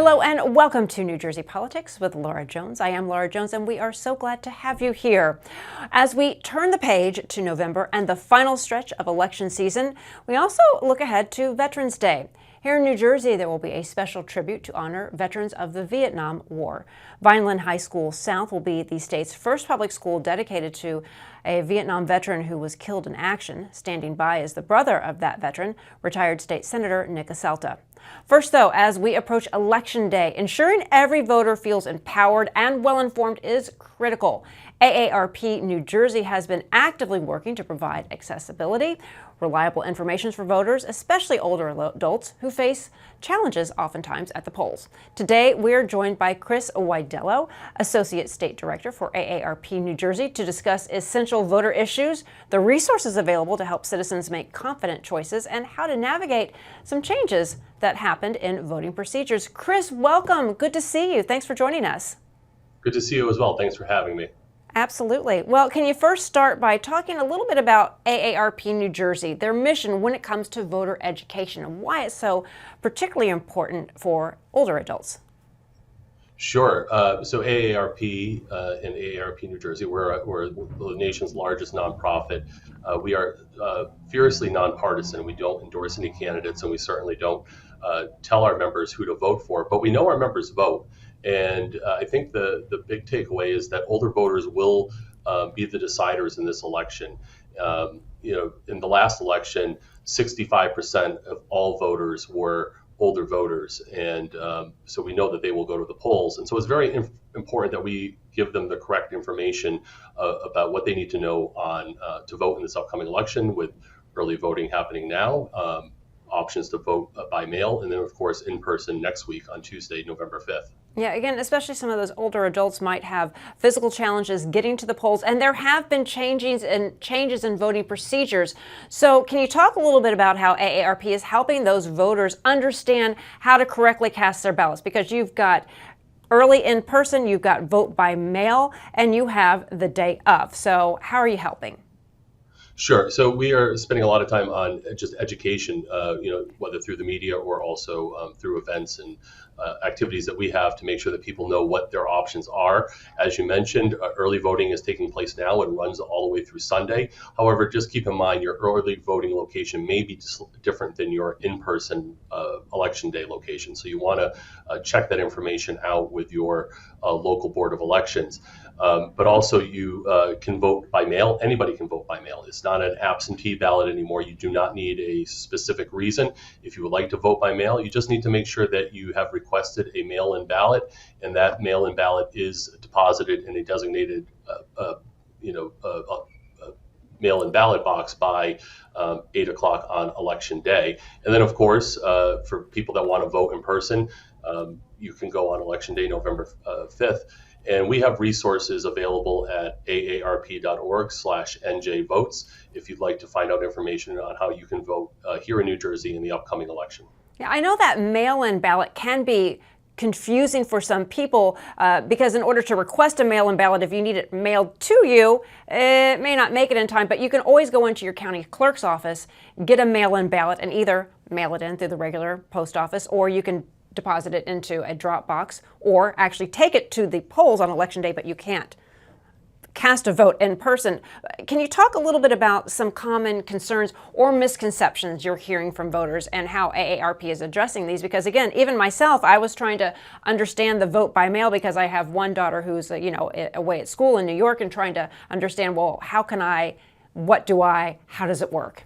Hello and welcome to New Jersey Politics with Laura Jones. I am Laura Jones and we are so glad to have you here. As we turn the page to November and the final stretch of election season, we also look ahead to Veterans Day. Here in New Jersey, there will be a special tribute to honor veterans of the Vietnam War. Vineland High School South will be the state's first public school dedicated to a Vietnam veteran who was killed in action. Standing by is the brother of that veteran, retired State Senator Nick Asselta. First, though, as we approach Election Day, ensuring every voter feels empowered and well-informed is critical. AARP New Jersey has been actively working to provide accessibility, reliable information for voters, especially older adults who face challenges oftentimes at the polls. Today, we're joined by Chris Widelo, Associate State Director for AARP New Jersey, to discuss essential voter issues, the resources available to help citizens make confident choices, and how to navigate some changes that happened in voting procedures. Chris, welcome. Good to see you. Thanks for joining us. Good to see you as well. Thanks for having me. Absolutely. Well, can you first start by talking a little bit about AARP New Jersey, their mission when it comes to voter education, and why it's so particularly important for older adults? Sure. So AARP and AARP New Jersey, we're the nation's largest nonprofit. We are fiercely nonpartisan. We don't endorse any candidates, and we certainly don't tell our members who to vote for, but we know our members vote. And I think the big takeaway is that older voters will be the deciders in this election. In the last election, 65% of all voters were older voters, and so we know that they will go to the polls. And so it's very important that we give them the correct information about what they need to know on to vote in this upcoming election, with early voting happening now, options to vote by mail, and then of course in person next week on Tuesday, November 5th. Yeah, again, especially some of those older adults might have physical challenges getting to the polls, and there have been changes in voting procedures. So can you talk a little bit about how AARP is helping those voters understand how to correctly cast their ballots? Because you've got early in person, you've got vote by mail, and you have the day of. So how are you helping? Sure. So we are spending a lot of time on just education, whether through the media or also through events and activities that we have to make sure that people know what their options are. As you mentioned, early voting is taking place now and runs all the way through Sunday. However, just keep in mind your early voting location may be different than your in-person election day location. So you want to check that information out with your local board of elections. But also you can vote by mail. Anybody can vote by mail. It's not an absentee ballot anymore. You do not need a specific reason. If you would like to vote by mail, you just need to make sure that you have requested a mail-in ballot, and that mail-in ballot is deposited in a designated mail-in ballot box by 8 o'clock on election day. And then of course, for people that want to vote in person, you can go on election day, November 5th. And we have resources available at aarp.org/njvotes if you'd like to find out information on how you can vote here in New Jersey in the upcoming election. Yeah, I know that mail-in ballot can be confusing for some people because in order to request a mail-in ballot, if you need it mailed to you, it may not make it in time, but you can always go into your county clerk's office, get a mail-in ballot, and either mail it in through the regular post office, or you can deposit it into a drop box, or actually take it to the polls on election day, but you can't cast a vote in person. Can you talk a little bit about some common concerns or misconceptions you're hearing from voters and how AARP is addressing these? Because again, even myself, I was trying to understand the vote by mail because I have one daughter who's away at school in New York, and trying to understand, well, how can I, what do I, how does it work?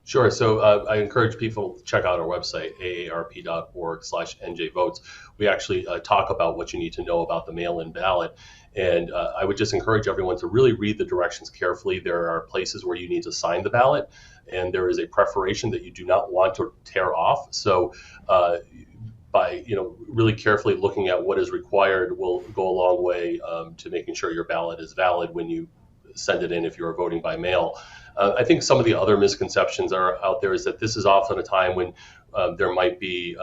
Sure. So I encourage people to check out our website, aarp.org/njvotes. We actually talk about what you need to know about the mail-in ballot. And I would just encourage everyone to really read the directions carefully. There are places where you need to sign the ballot, and there is a perforation that you do not want to tear off. So by really carefully looking at what is required will go a long way to making sure your ballot is valid when you send it in if you are voting by mail. I think some of the other misconceptions are out there is that this is often a time when there might be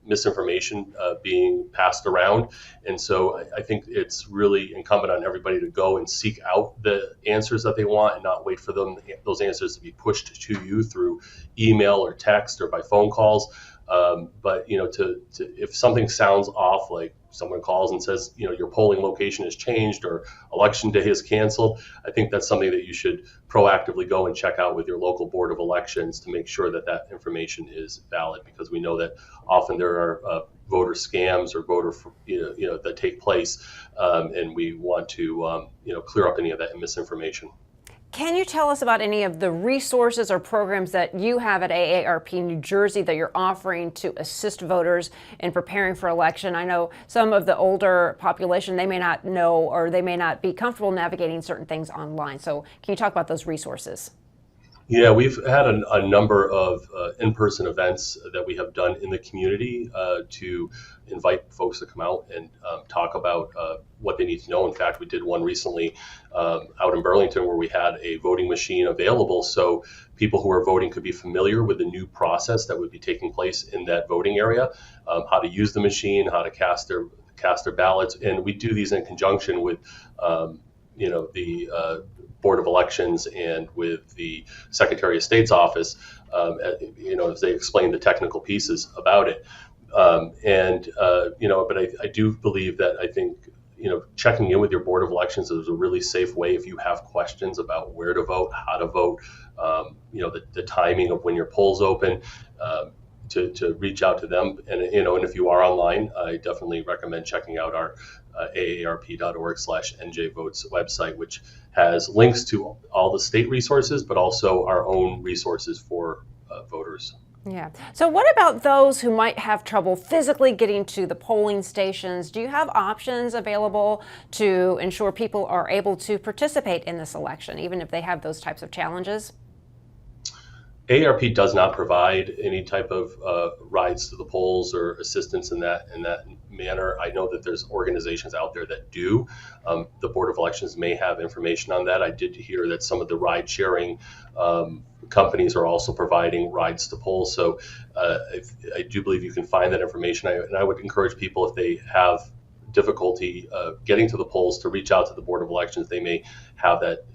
misinformation being passed around. And so I think it's really incumbent on everybody to go and seek out the answers that they want and not wait for those answers to be pushed to you through email or text or by phone calls. But if something sounds off, like someone calls and says, your polling location has changed or election day is canceled, I think that's something that you should proactively go and check out with your local board of elections to make sure that that information is valid, because we know that often there are voter scams or that take place, and we want to clear up any of that misinformation. Can you tell us about any of the resources or programs that you have at AARP New Jersey that you're offering to assist voters in preparing for election? I know some of the older population, they may not know or they may not be comfortable navigating certain things online. So can you talk about those resources? Yeah, we've had a number of in-person events that we have done in the community to invite folks to come out and talk about what they need to know. In fact, we did one recently out in Burlington where we had a voting machine available, so people who are voting could be familiar with the new process that would be taking place in that voting area, how to use the machine, how to cast their ballots. And we do these in conjunction with the Board of Elections and with the Secretary of State's office, as they explain the technical pieces about it. But I do believe that I think, checking in with your Board of Elections is a really safe way if you have questions about where to vote, how to vote, the timing of when your polls open, to reach out to them. And if you are online, I definitely recommend checking out our aarp.org/njvotes website, which has links to all the state resources, but also our own resources for voters. Yeah. So what about those who might have trouble physically getting to the polling stations? Do you have options available to ensure people are able to participate in this election, even if they have those types of challenges? AARP does not provide any type of rides to the polls or assistance in that manner. I know that there's organizations out there that do. The Board of Elections may have information on that. I did hear that some of the ride-sharing companies are also providing rides to polls. So I do believe you can find that information. And I would encourage people, if they have difficulty getting to the polls, to reach out to the Board of Elections. They may have that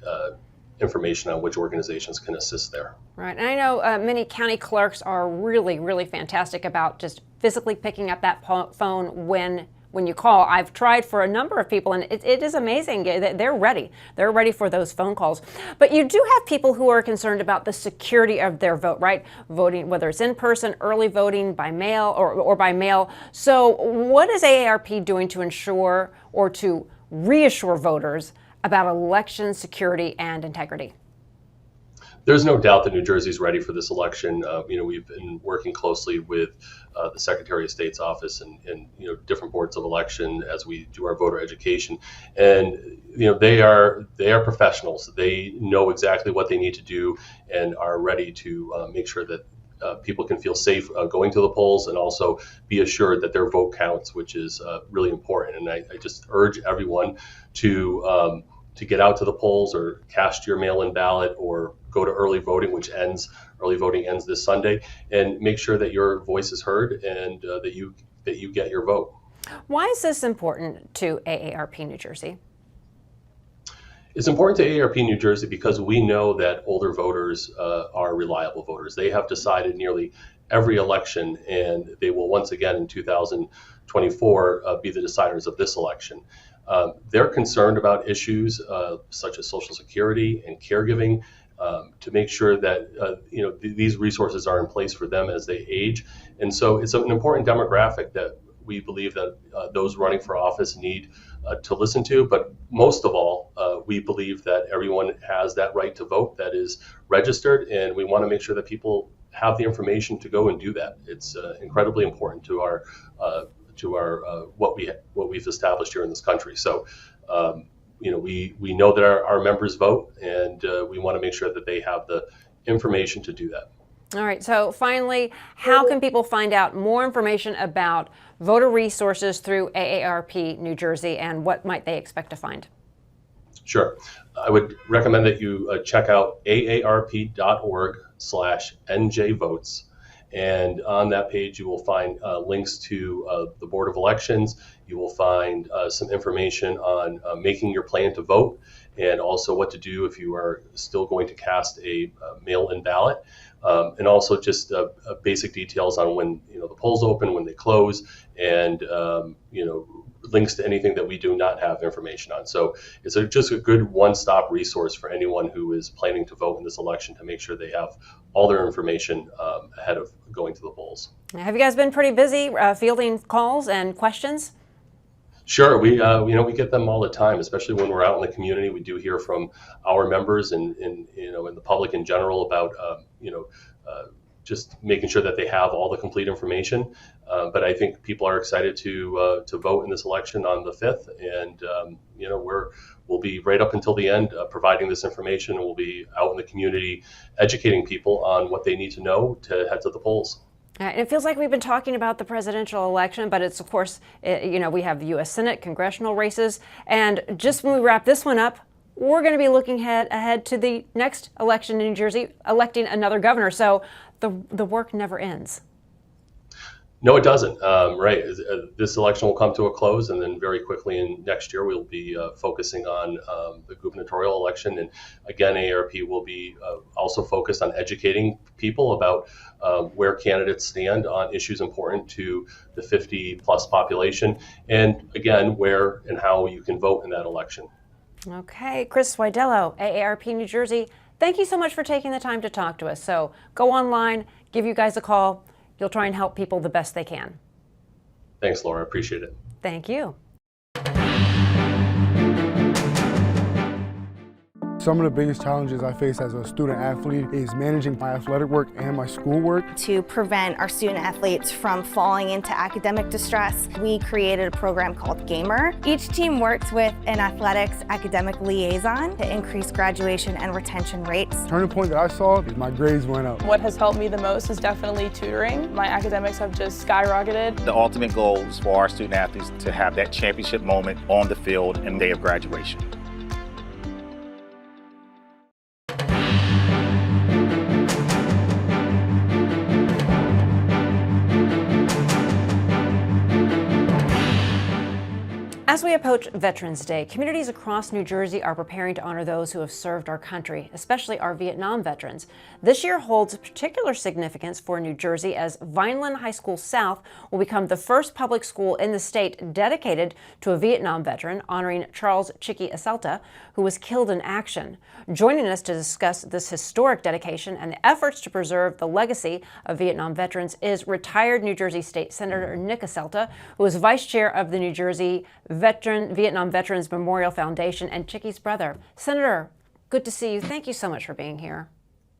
information on which organizations can assist there. Right. And I know many county clerks are really, really fantastic about just physically picking up that phone when you call. I've tried for a number of people, and it is amazing. They're ready. They're ready for those phone calls. But you do have people who are concerned about the security of their vote, right? Voting, whether it's in person, early voting, by mail, or by mail. So what is AARP doing to ensure or to reassure voters about election security and integrity? There's no doubt that New Jersey is ready for this election. We've been working closely with the Secretary of State's office and different boards of election as we do our voter education. And they are professionals. They know exactly what they need to do and are ready to make sure that people can feel safe going to the polls, and also be assured that their vote counts, which is really important. And I just urge everyone to get out to the polls, or cast your mail-in ballot, or go to early voting, early voting ends this Sunday, and make sure that your voice is heard and that you get your vote. Why is this important to AARP New Jersey? It's important to AARP New Jersey because we know that older voters are reliable voters. They have decided nearly every election, and they will once again in 2024 be the deciders of this election. They're concerned about issues such as Social Security and caregiving, to make sure that these resources are in place for them as they age. And so it's an important demographic that we believe that those running for office need to listen to. But most of all, we believe that everyone has that right to vote that is registered, and we want to make sure that people have the information to go and do that. It's incredibly important to our what we've established here in this country. So we know that our members vote, and we want to make sure that they have the information to do that. All right. So finally, how can people find out more information about voter resources through AARP New Jersey, and what might they expect to find? Sure. I would recommend that you check out aarp.org/njvotes. And on that page, you will find links to the Board of Elections. You will find some information on making your plan to vote. and also what to do if you are still going to cast a mail-in ballot. And also just basic details on when the polls open, when they close, and links to anything that we do not have information on. So it's just a good one-stop resource for anyone who is planning to vote in this election to make sure they have all their information ahead of going to the polls. Have you guys been pretty busy fielding calls and questions? Sure, we get them all the time, especially when we're out in the community. We do hear from our members and the public in general about just making sure that they have all the complete information. But I think people are excited to vote in this election on the 5th, and we'll be right up until the end providing this information, and we'll be out in the community educating people on what they need to know to head to the polls. And it feels like we've been talking about the presidential election, but it's, of course, we have the U.S. Senate, congressional races, and just when we wrap this one up, we're going to be looking ahead to the next election in New Jersey, electing another governor. So the work never ends. No, it doesn't. Right. This election will come to a close, and then very quickly in next year, we'll be focusing on the gubernatorial election. And again, AARP will be also focused on educating people about where candidates stand on issues important to the 50-plus population, and again, where and how you can vote in that election. Okay. Chris Widelo, AARP New Jersey, thank you so much for taking the time to talk to us. So go online, give you guys a call. You'll try and help people the best they can. Thanks, Laura. Appreciate it. Thank you. Some of the biggest challenges I face as a student athlete is managing my athletic work and my schoolwork. To prevent our student athletes from falling into academic distress, we created a program called Gamer. Each team works with an athletics academic liaison to increase graduation and retention rates. The turning point that I saw is my grades went up. What has helped me the most is definitely tutoring. My academics have just skyrocketed. The ultimate goal is for our student athletes to have that championship moment on the field and day of graduation. As we approach Veterans Day, communities across New Jersey are preparing to honor those who have served our country, especially our Vietnam veterans. This year holds particular significance for New Jersey as Vineland High School South will become the first public school in the state dedicated to a Vietnam veteran, honoring Charles Chicky Asselta, who was killed in action. Joining us to discuss this historic dedication and the efforts to preserve the legacy of Vietnam veterans is retired New Jersey State Senator Nick Asselta, who is vice chair of the New Jersey Vietnam Veterans Memorial Foundation and Chicky's brother. Senator, good to see you. Thank you so much for being here.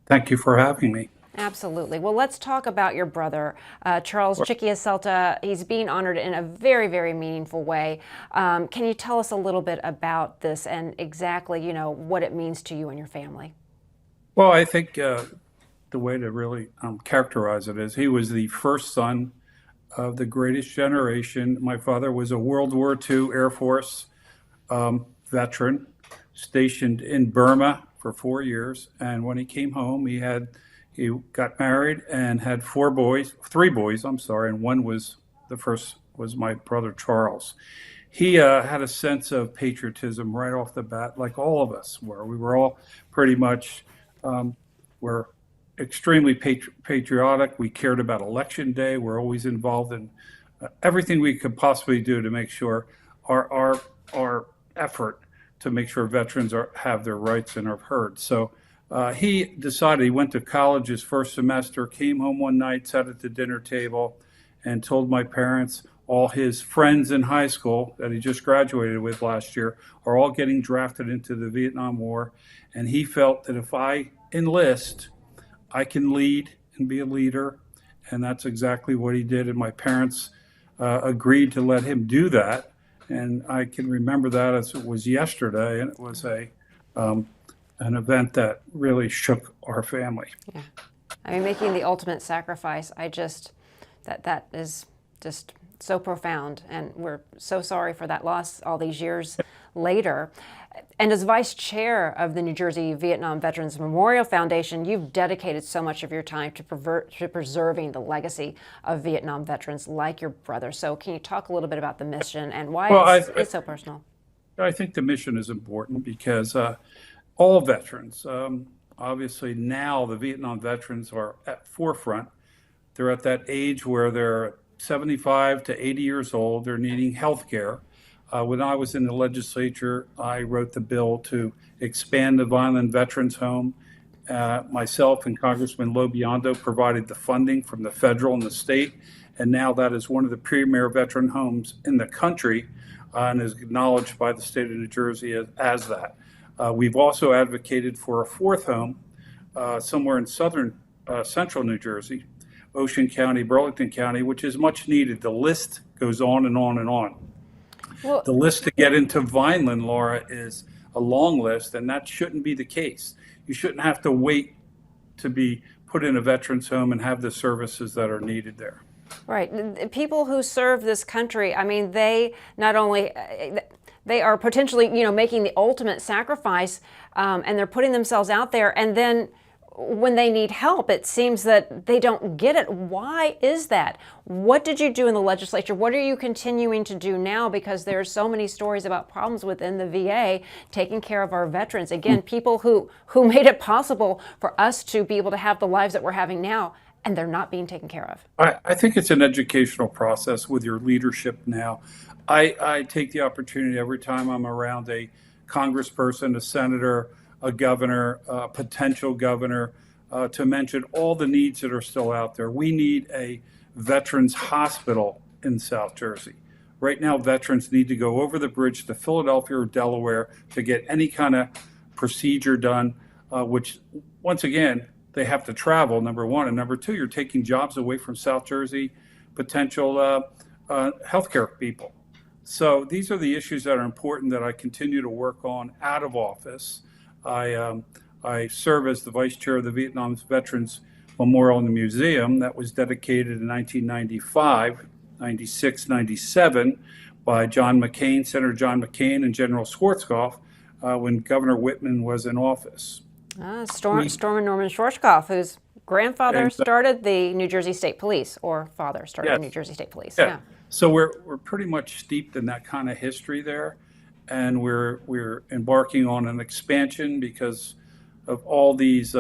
Thank you for having me. Absolutely. Well, let's talk about your brother, Charles Chicky Asselta. He's being honored in a very, very meaningful way. Can you tell us a little bit about this and exactly, what it means to you and your family? Well, I think the way to really characterize it is he was the first son of the greatest generation. My father was a World War II Air Force veteran stationed in Burma for 4 years. And when he came home, he got married and had three boys, and one was, the first was my brother Charles. He had a sense of patriotism right off the bat, like all of us were. We were all pretty much, were extremely patriotic. We cared about election day. We're always involved in everything we could possibly do to make sure our effort to make sure veterans have their rights and are heard. So he decided, he went to college his first semester, came home one night, sat at the dinner table, and told my parents all his friends in high school that he just graduated with last year are all getting drafted into the Vietnam War. And he felt that if I enlist, I can lead and be a leader. And that's exactly what he did. And my parents agreed to let him do that. And I can remember that as it was yesterday. And it was an event that really shook our family. Yeah. I mean, making the ultimate sacrifice, that is just so profound. And we're so sorry for that loss all these years later. And as vice chair of the New Jersey Vietnam Veterans Memorial Foundation, you've dedicated so much of your time to preserving the legacy of Vietnam veterans like your brother. So can you talk a little bit about the mission and why it's so personal? I think the mission is important because all veterans, obviously now the Vietnam veterans are at forefront. They're at that age where they're 75 to 80 years old. They're needing health care. When I was in the legislature, I wrote the bill to expand the Vineland Veterans Home. Myself and Congressman Lobiondo provided the funding from the federal and the state, and now that is one of the premier veteran homes in the country and is acknowledged by the state of New Jersey as that. We've also advocated for a fourth home somewhere in central New Jersey, Ocean County, Burlington County, which is much needed. The list goes on and on and on. Well, The list to get into Vineland, Laura, is a long list, and that shouldn't be the case. You shouldn't have to wait to be put in a veterans home and have the services that are needed there. right. People who serve this country, I mean, they not only they are potentially, making the ultimate sacrifice, and they're putting themselves out there, and then when they need help, it seems that they don't get it. Why is that? What did you do in the legislature? What are you continuing to do now? Because there are so many stories about problems within the VA taking care of our veterans. Again, people who made it possible for us to be able to have the lives that we're having now, and they're not being taken care of. I think it's an educational process with your leadership now. I take the opportunity every time I'm around a congressperson, a senator, a governor, a potential governor, to mention all the needs that are still out there. We need a veterans hospital in South Jersey. Right now, veterans need to go over the bridge to Philadelphia or Delaware to get any kind of procedure done, which, once again, they have to travel, number one. And number two, you're taking jobs away from South Jersey potential healthcare people. So these are the issues that are important that I continue to work on out of office. I serve as the vice chair of the Vietnam Veterans Memorial and Museum that was dedicated in 1995, 96, 97 by John McCain, Senator John McCain and General Schwarzkopf when Governor Whitman was in office. Storm and Norman Schwarzkopf, whose grandfather started the New Jersey State Police, or father started the New Jersey State Police. Yeah. So we're pretty much steeped in that kind of history there. And we're embarking on an expansion because of all these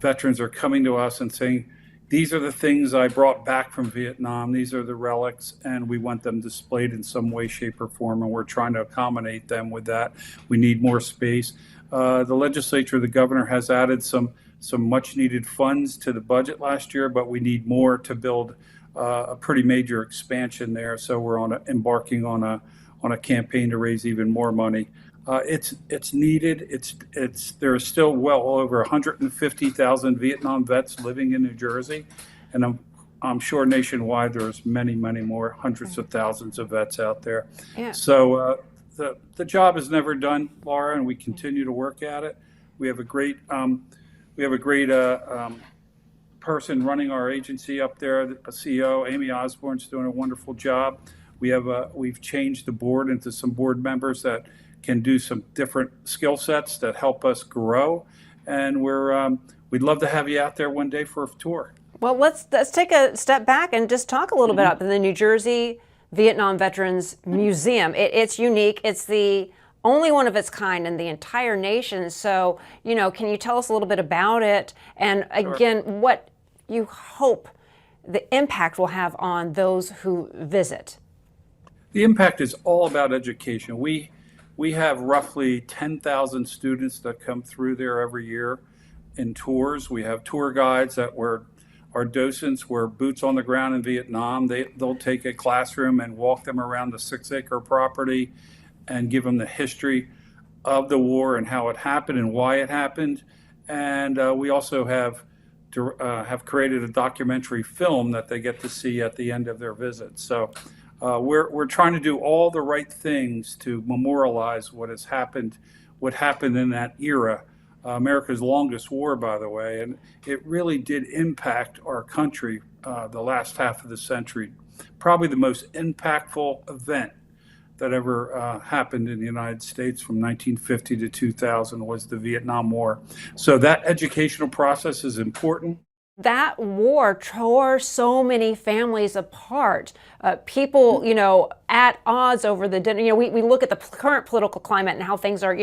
veterans are coming to us and saying, these are the things I brought back from Vietnam, these are the relics, and we want them displayed in some way, shape, or form, and we're trying to accommodate them with that. We need more space. The legislature, the governor has added some much needed funds to the budget last year, but we need more to build a pretty major expansion there. So we're embarking on a campaign to raise even more money. It's needed. There are still well over 150,000 Vietnam vets living in New Jersey, and I'm sure nationwide there's many more, hundreds of thousands of vets out there. Yeah. So the job is never done, Laura, and we continue to work at it. We have a great person running our agency up there, a CEO, Amy Osborne's doing a wonderful job. We've changed the board into some board members that can do some different skill sets that help us grow, and we'd love to have you out there one day for a tour. Well, let's take a step back and just talk a little bit about the New Jersey Vietnam Veterans Museum. It's unique. It's the only one of its kind in the entire nation. So, can you tell us a little bit about it? And again, what you hope the impact will have on those who visit? The impact is all about education. We have roughly 10,000 students that come through there every year in tours. We have tour guides that our docents were boots on the ground in Vietnam. They'll take a classroom and walk them around the 6-acre property and give them the history of the war and how it happened and why it happened. And we also have created a documentary film that they get to see at the end of their visit. So we're trying to do all the right things to memorialize what happened in that era. America's longest war, by the way, and it really did impact our country the last half of the century. Probably the most impactful event that ever happened in the United States from 1950 to 2000 was the Vietnam War. So that educational process is important. That war tore so many families apart. People, at odds over the dinner. We look at the current political climate and how things are,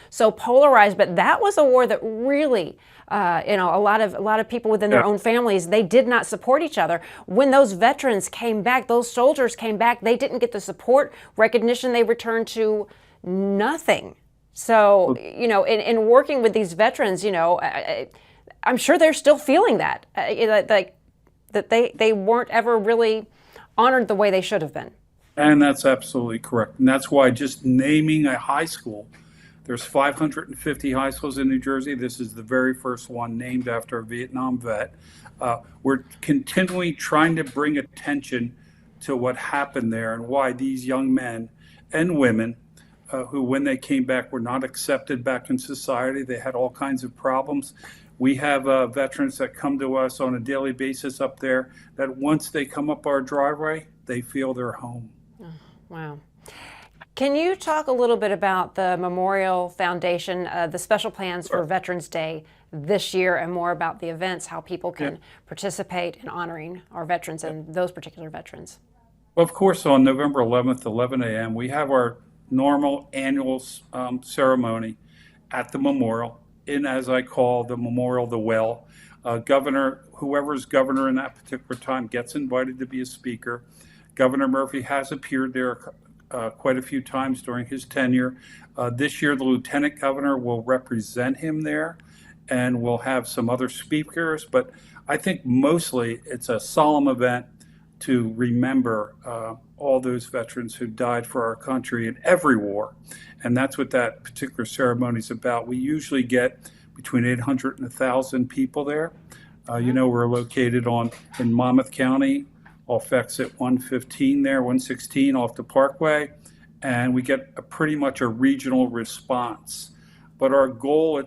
so polarized. But that was a war that really, a lot of people within their own families, they did not support each other. When those veterans came back, those soldiers came back, they didn't get the support, recognition. They returned to nothing. So, in working with these veterans, I'm sure they're still feeling that, that they weren't ever really honored the way they should have been. And that's absolutely correct. And that's why just naming a high school, there's 550 high schools in New Jersey. This is the very first one named after a Vietnam vet. We're continually trying to bring attention to what happened there and why these young men and women who, when they came back, were not accepted back in society. They had all kinds of problems. We have veterans that come to us on a daily basis up there that once they come up our driveway, they feel they're home. Oh, wow. Can you talk a little bit about the Memorial Foundation, the special plans for Veterans Day this year, and more about the events, how people can participate in honoring our veterans and those particular veterans? Well, of course, on November 11th, 11 a.m., we have our normal annual ceremony at the memorial. In, as I call the memorial, the well. Whoever's governor in that particular time gets invited to be a speaker. Governor Murphy has appeared there quite a few times during his tenure. This year, the lieutenant governor will represent him there, and we'll have some other speakers. But I think mostly it's a solemn event to remember all those veterans who died for our country in every war. And that's what that particular ceremony is about. We usually get between 800 and 1,000 people there. We're located in Monmouth County, off exit 115 there, 116 off the Parkway. And we get pretty much a regional response. But our goal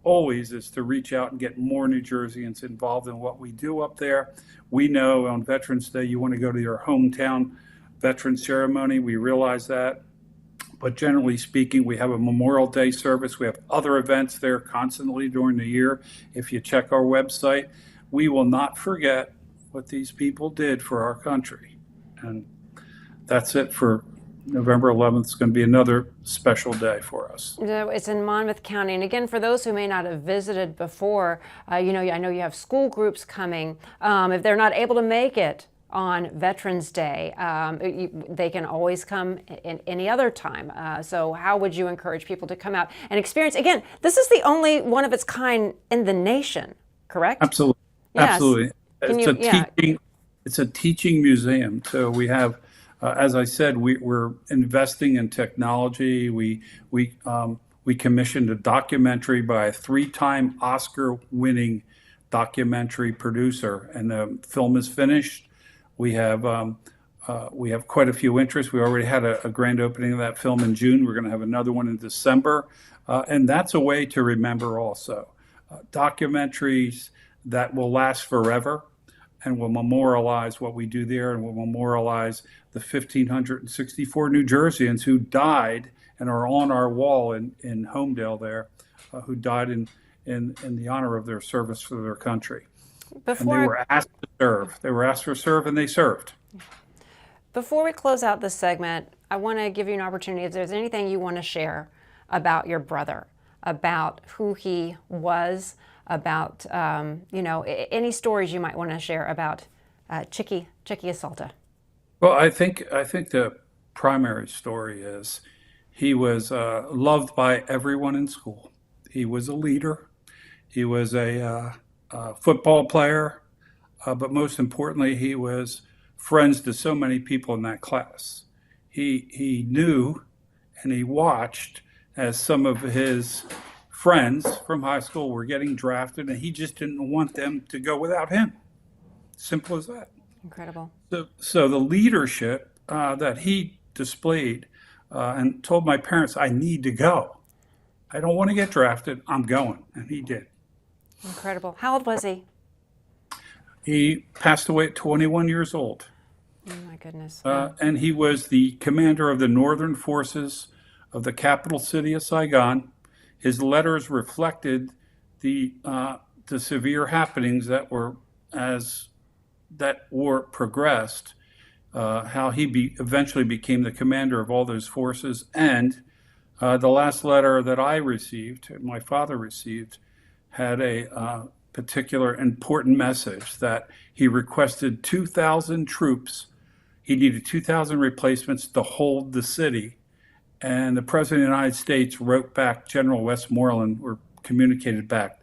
always is to reach out and get more New Jerseyans involved in what we do up there. We know on Veterans Day, you want to go to your hometown veteran ceremony. We realize that. But generally speaking, we have a Memorial Day service. We have other events there constantly during the year. If you check our website, we will not forget what these people did for our country. And that's it for November 11th. It's going to be another special day for us. It's in Monmouth County. And again, for those who may not have visited before, I know you have school groups coming. If they're not able to make it on Veterans Day, they can always come in any other time. So how would you encourage people to come out and experience? Again, this is the only one of its kind in the nation, correct? Absolutely. Yes. Absolutely. It's a teaching museum. So we have, as I said, we're investing in technology. We commissioned a documentary by a 3-time Oscar-winning documentary producer, and the film is finished. We have quite a few interests. We already had a grand opening of that film in June. We're going to have another one in December. And that's a way to remember also. Documentaries that will last forever and will memorialize what we do there, and will memorialize the 1,564 New Jerseyans who died and are on our wall in Homedale there, who died in the honor of their service for their country. And they were asked to serve. They were asked to serve, and they served. Before we close out this segment, I want to give you an opportunity. If there's anything you want to share about your brother, about who he was, about any stories you might want to share about Chicky Asselta. Well, I think the primary story is he was loved by everyone in school. He was a leader. He was a football player, but most importantly, he was friends to so many people in that class. He knew and he watched as some of his friends from high school were getting drafted, and he just didn't want them to go without him. Simple as that. Incredible. So the leadership that he displayed and told my parents, I need to go. I don't want to get drafted. I'm going. And he did. Incredible. How old was he? He passed away at 21 years old. Oh, my goodness. And he was the commander of the northern forces of the capital city of Saigon. His letters reflected the the severe happenings that were as that war progressed, how he eventually became the commander of all those forces. And the last letter that I received, my father received, had a particular important message that he requested 2,000 troops. He needed 2,000 replacements to hold the city. And the President of the United States wrote back, General Westmoreland, or communicated back,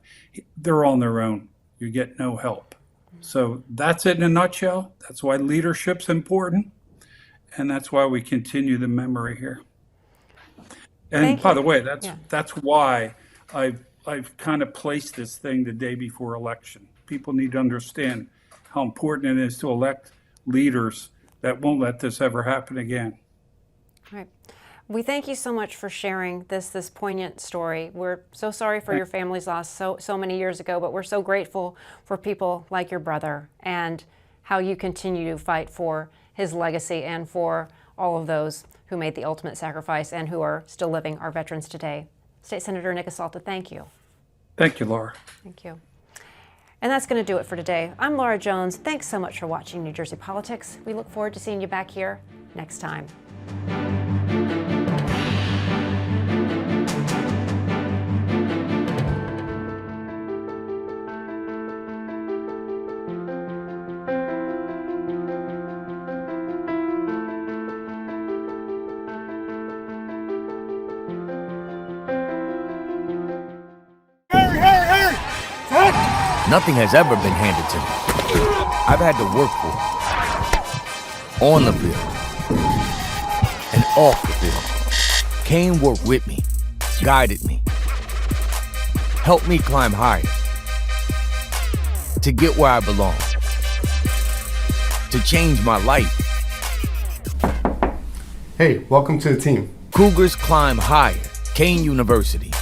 they're on their own. You get no help. So that's it in a nutshell. That's why leadership's important. And that's why we continue the memory here. And by the way, that's why I've kind of placed this thing the day before election. People need to understand how important it is to elect leaders that won't let this ever happen again. Right. We thank you so much for sharing this poignant story. We're so sorry for your family's loss so many years ago, but we're so grateful for people like your brother and how you continue to fight for his legacy and for all of those who made the ultimate sacrifice and who are still living, our veterans today. State Senator Nick Asselta, thank you. Thank you, Laura. Thank you. And that's going to do it for today. I'm Laura Jones. Thanks so much for watching New Jersey Politics. We look forward to seeing you back here next time. Nothing has ever been handed to me. I've had to work for it. On the field. And off the field. Kane worked with me. Guided me. Helped me climb higher. To get where I belong. To change my life. Hey, welcome to the team. Cougars climb higher. Kane University.